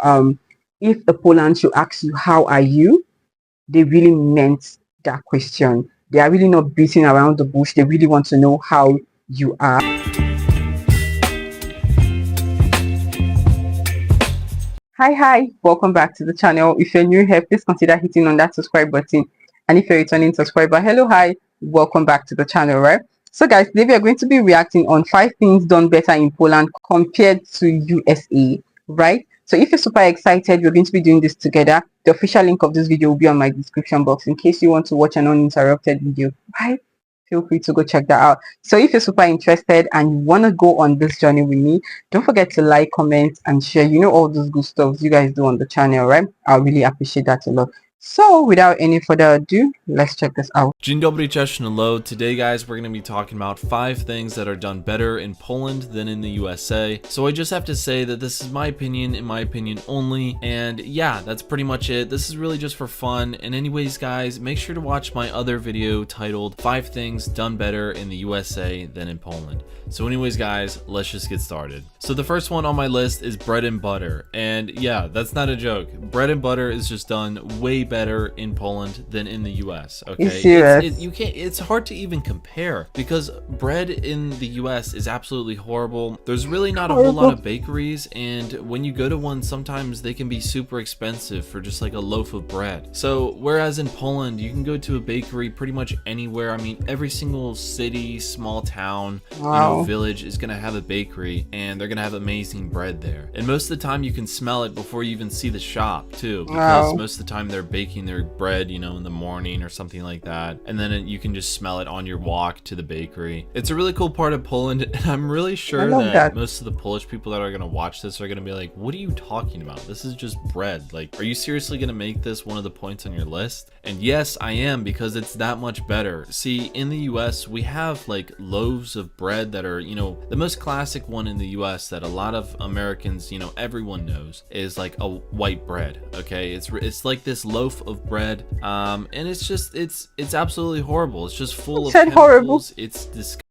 if a Poland should ask you, how are you? They really meant that question. They are really not beating around the bush. They really want to know how you are. Hi, welcome back to the channel. If you're new here, please consider hitting on that subscribe button. And if you're a returning subscriber, hello, hi, welcome back to the channel, right? So guys, today we are going to be reacting on 5 things done better in Poland compared to USA, right? So if you're super excited, we're going to be doing this together. The official link of this video will be on my description box in case you want to watch an uninterrupted video, right? Feel free to go check that out. So if you're super interested and you want to go on this journey with me, don't forget to like, comment, and share. You know, all those good stuff you guys do on the channel, right? I really appreciate that a lot. So without any further ado, let's check this out. Dzień dobry, cześć, hello. Today guys, we're going to be talking about 5 things that are done better in Poland than in the USA. So I just have to say that this is my opinion, in my opinion only, and yeah, that's pretty much it. This is really just for fun. And anyways guys, make sure to watch my other video titled 5 things done better in the USA than in Poland. So anyways guys, let's just get started. So the first one on my list is bread and butter, and yeah, that's not a joke. Bread and butter is just done way better in Poland than in the US. Okay, it's hard to even compare because bread in the US is absolutely horrible. There's really not a whole lot of bakeries, and when you go to one, sometimes they can be super expensive for just like a loaf of bread. So whereas in Poland you can go to a bakery pretty much anywhere. I mean, every single city, small town, village is gonna have a bakery, and they're gonna have amazing bread there. And most of the time you can smell it before you even see the shop too, because most of the time they're baking their bread, you know, in the morning or something like that, and then you can just smell it on your walk to the bakery. It's a really cool part of Poland, and I'm really sure that most of the Polish people that are gonna watch this are gonna be like, what are you talking about? This is just bread. Like, are you seriously gonna make this one of the points on your list? And yes, I am, because it's that much better. See, in the US we have like loaves of bread that are, you know, the most classic one in the US that a lot of Americans, you know, everyone knows is like a white bread. Okay, it's like this loaf of bread, and it's absolutely horrible. It's just full of chemicals. It's disgusting.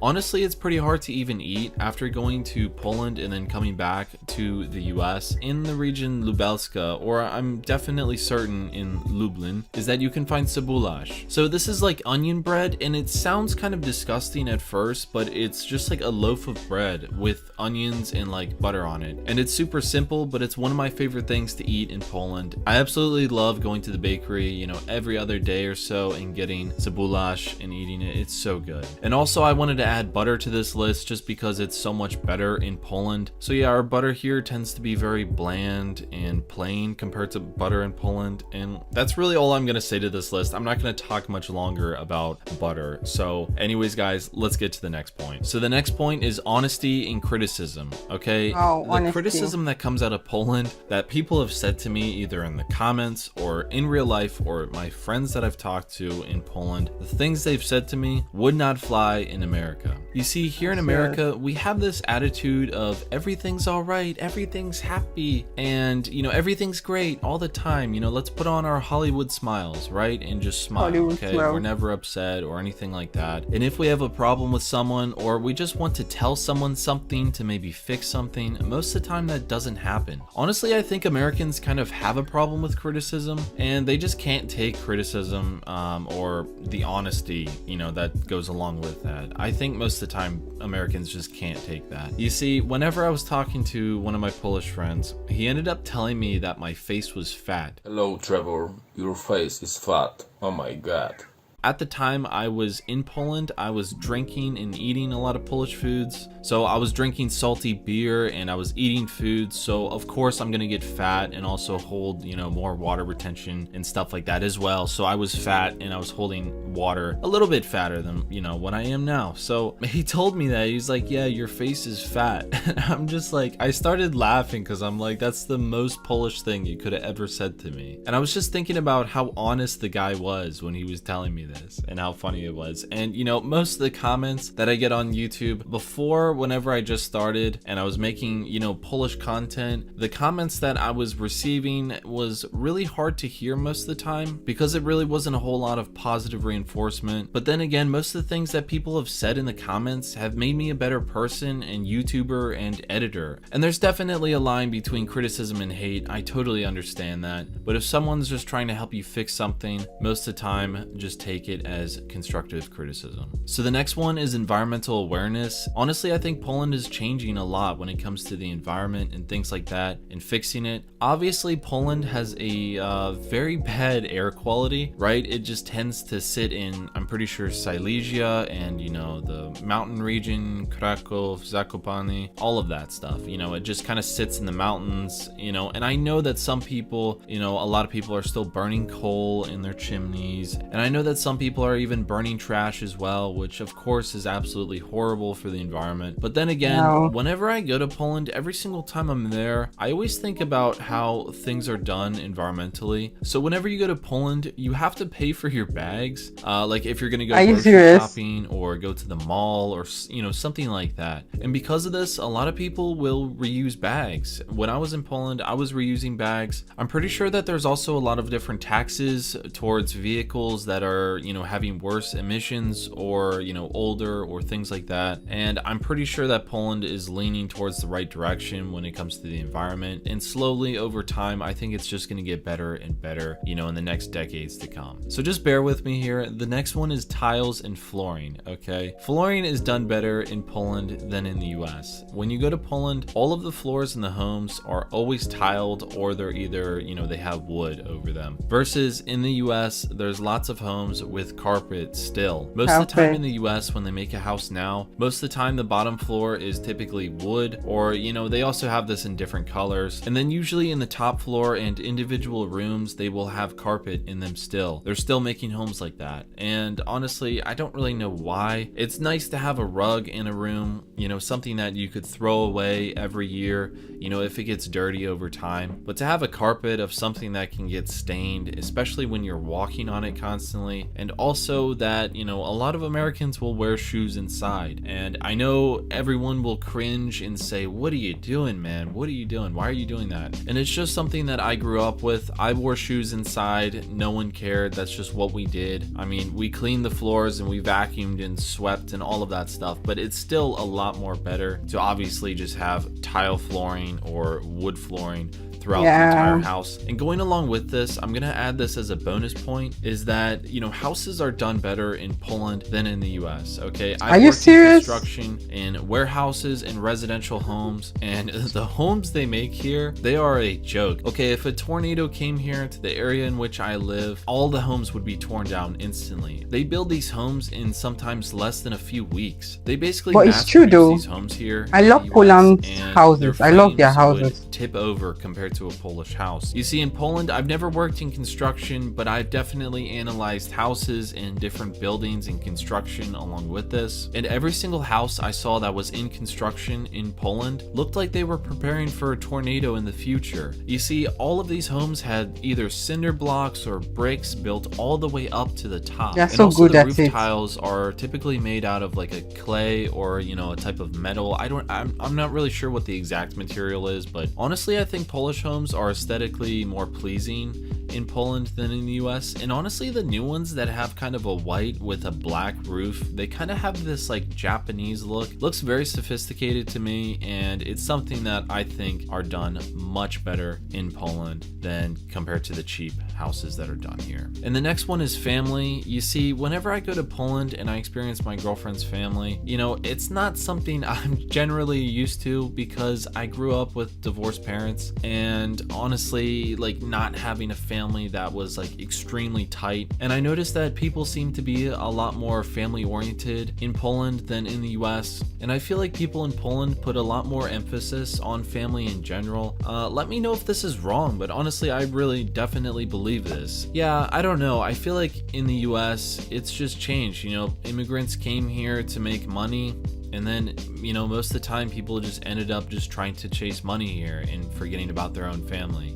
Honestly, it's pretty hard to even eat after going to Poland and then coming back to the US. In the region Lubelska, or I'm definitely certain in Lublin, is that you can find cebulash. So this is like onion bread, and it sounds kind of disgusting at first, but it's just like a loaf of bread with onions and like butter on it. And it's super simple, but it's one of my favorite things to eat in Poland. I absolutely love going to the bakery, you know, every other day or so and getting cebulash and eating it. It's so good. And also I wanted to add butter to this list just because it's so much better in Poland. So yeah, our butter here tends to be very bland and plain compared to butter in Poland, and that's really all I'm gonna say to this list. I'm not gonna talk much longer about butter. So anyways guys, let's get to the next point. So the next point is honesty and criticism. Okay, the criticism that comes out of Poland that people have said to me either in the comments or in real life, or my friends that I've talked to in Poland, the things they've said to me would not fly in America. You see, here in America, we have this attitude of everything's all right, everything's happy, and you know, everything's great all the time. You know, let's put on our Hollywood smiles, right? And just smile, okay? We're never upset or anything like that. And if we have a problem with someone, or we just want to tell someone something to maybe fix something, most of the time that doesn't happen. Honestly, I think Americans kind of have a problem with criticism, and they just can't take criticism or the honesty, you know, that goes along with that. I think most of the time Americans just can't take that. You see, whenever I was talking to one of my Polish friends, he ended up telling me that my face was fat. Hello Trevor, your face is fat. Oh my god. At the time I was in Poland, I was drinking and eating a lot of Polish foods. So I was drinking salty beer and I was eating food. So of course I'm gonna get fat and also hold, you know, more water retention and stuff like that as well. So I was fat and I was holding water a little bit fatter than, you know, what I am now. So he told me that. He's like, yeah, your face is fat. And I'm just like, I started laughing because I'm like, that's the most Polish thing you could have ever said to me. And I was just thinking about how honest the guy was when he was telling me this and how funny it was. And you know, most of the comments that I get on YouTube before, whenever I just started and I was making, you know, Polish content, the comments that I was receiving was really hard to hear most of the time because it really wasn't a whole lot of positive reinforcement. But then again, most of the things that people have said in the comments have made me a better person and YouTuber and editor. And there's definitely a line between criticism and hate. I totally understand that. But if someone's just trying to help you fix something, most of the time, just take it as constructive criticism. So the next one is environmental awareness. Honestly, I think Poland is changing a lot when it comes to the environment and things like that and fixing it. Obviously, Poland has a very bad air quality, right? It just tends to sit in, I'm pretty sure, Silesia and, you know, the mountain region, Krakow, Zakopane, all of that stuff. You know, it just kind of sits in the mountains, you know, and I know that some people, you know, a lot of people are still burning coal in their chimneys. And I know that some people are even burning trash as well, which of course is absolutely horrible for the environment. But then again, whenever I go to Poland, every single time I'm there, I always think about how things are done environmentally. So whenever you go to Poland, you have to pay for your bags. Like if you're gonna go grocery shopping or go to the mall or, you know, something like that. And because of this, a lot of people will reuse bags. When I was in Poland, I was reusing bags. I'm pretty sure that there's also a lot of different taxes towards vehicles that are, you know, having worse emissions or, you know, older or things like that. And I'm pretty sure that Poland is leaning towards the right direction when it comes to the environment. And slowly over time, I think it's just going to get better and better, you know, in the next decades to come. So just bear with me here. The next one is tiles and flooring. Okay. Flooring is done better in Poland than in the US. When you go to Poland, all of the floors in the homes are always tiled or they're either, you know, they have wood over them. Versus in the US, there's lots of homes with carpet still. Most of the time in the US, when they make a house now, most of the time the bottom floor is typically wood, or, you know, they also have this in different colors. And then usually in the top floor and individual rooms, they will have carpet in them still. They're still making homes like that. And honestly, I don't really know why. It's nice to have a rug in a room, you know, something that you could throw away every year, you know, if it gets dirty over time. But to have a carpet of something that can get stained, especially when you're walking on it constantly, and also that, you know, a lot of Americans will wear shoes inside. And I know everyone will cringe and say, what are you doing, man? What are you doing? Why are you doing that? And it's just something that I grew up with. I wore shoes inside. No one cared. That's just what we did. I mean, we cleaned the floors and we vacuumed and swept and all of that stuff, but it's still a lot more better to obviously just have tile flooring or wood flooring throughout the entire house. And going along with this, I'm gonna add this as a bonus point, is that, you know, houses are done better in Poland than in the US. Okay, Are you serious? Construction in warehouses and residential homes, and the homes they make here, they are a joke. Okay, if a tornado came here to the area in which I live, all the homes would be torn down instantly. They build these homes in sometimes less than a few weeks. They basically it's true though. These homes here. I love Poland's houses. I love their houses. Tip over compared to a Polish house. You see, in Poland, I've never worked in construction, but I've definitely analyzed houses and different buildings and construction along with this. And every single house I saw that was in construction in Poland looked like they were preparing for a tornado in the future. You see, all of these homes had either cinder blocks or bricks built all the way up to the top. Yeah, and so also good the at roof it. tiles are typically made out of like a clay or, you know, a type of metal. I'm not really sure what the exact material is, but honestly, I think Polish homes are aesthetically more pleasing in Poland than in the US. And honestly, the new ones that have kind of a white with a black roof, they kind of have this like Japanese look. Looks very sophisticated to me, and it's something that I think are done much better in Poland than compared to the cheap houses that are done here. And the next one is family. You see, whenever I go to Poland and I experience my girlfriend's family, you know, it's not something I'm generally used to because I grew up with divorced parents, and honestly, like, not having a family that was like extremely tight. And I noticed that people seem to be a lot more family oriented in Poland than in the US. And I feel like people in Poland put a lot more emphasis on family in general. Let me know if this is wrong, but honestly, I really definitely believe this. Yeah, I don't know. I feel like in the US, it's just changed. You know, immigrants came here to make money, and then, you know, most of the time people just ended up just trying to chase money here and forgetting about their own family.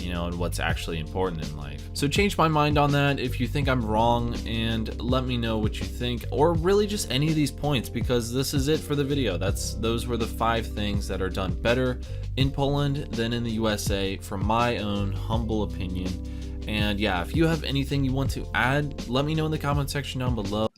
you know, and what's actually important in life. So change my mind on that if you think I'm wrong, and let me know what you think, or really just any of these points, because this is it for the video. Those were the 5 things that are done better in Poland than in the USA from my own humble opinion. And yeah, if you have anything you want to add, let me know in the comment section down below.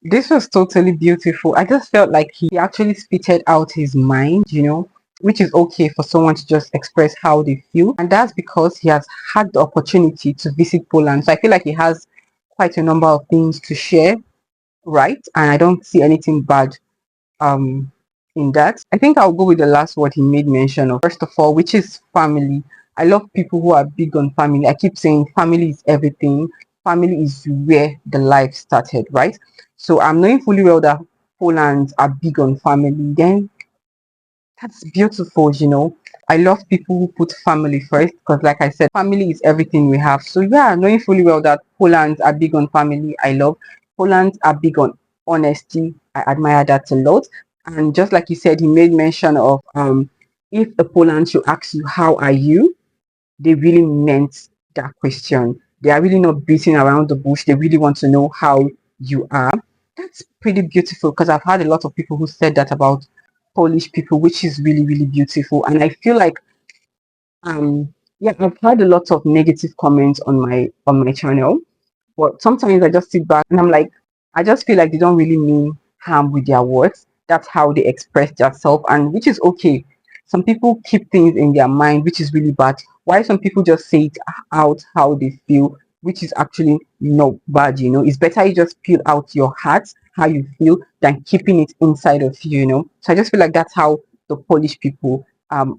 This was totally beautiful. I just felt like he actually spitted out his mind, you know, which is okay for someone to just express how they feel. And that's because he has had the opportunity to visit Poland. So I feel like he has quite a number of things to share, right? And I don't see anything bad um in that. I think I'll go with the last word he made mention of, first of all, which is family. I love people who are big on family. I keep saying family is everything. Family is where the life started, right? So I'm knowing fully well that Poland are big on family. Then that's beautiful, you know. I love people who put family first because, like I said, family is everything we have. So, yeah, knowing fully well that Poland are big on family, I love. Poland are big on honesty. I admire that a lot. And just like you said, he made mention of if a Poland should ask you, how are you? They really meant that question. They are really not beating around the bush. They really want to know how you are. That's pretty beautiful because I've had a lot of people who said that about Polish people, which is really, really beautiful. And I feel like yeah, I've had a lot of negative comments on my channel, but sometimes I just sit back and I'm like, I just feel like they don't really mean harm with their words. That's how they express themselves, and which is okay. Some people keep things in their mind, which is really bad. Why some people just say it out how they feel, which is actually not bad, you know. It's better you just peel out your heart, how you feel, than keeping it inside of you, you know. So I just feel like that's how the Polish people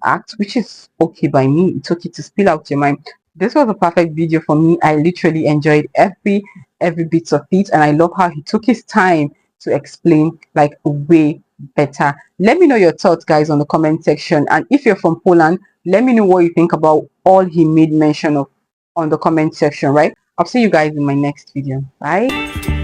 act, which is okay by me. It's okay to spill out your mind. This was a perfect video for me. I literally enjoyed every bit of it, and I love how he took his time to explain like way better. Let me know your thoughts, guys, on the comment section, and if you're from Poland, let me know what you think about all he made mention of on the comment section, right? I'll see you guys in my next video. Bye.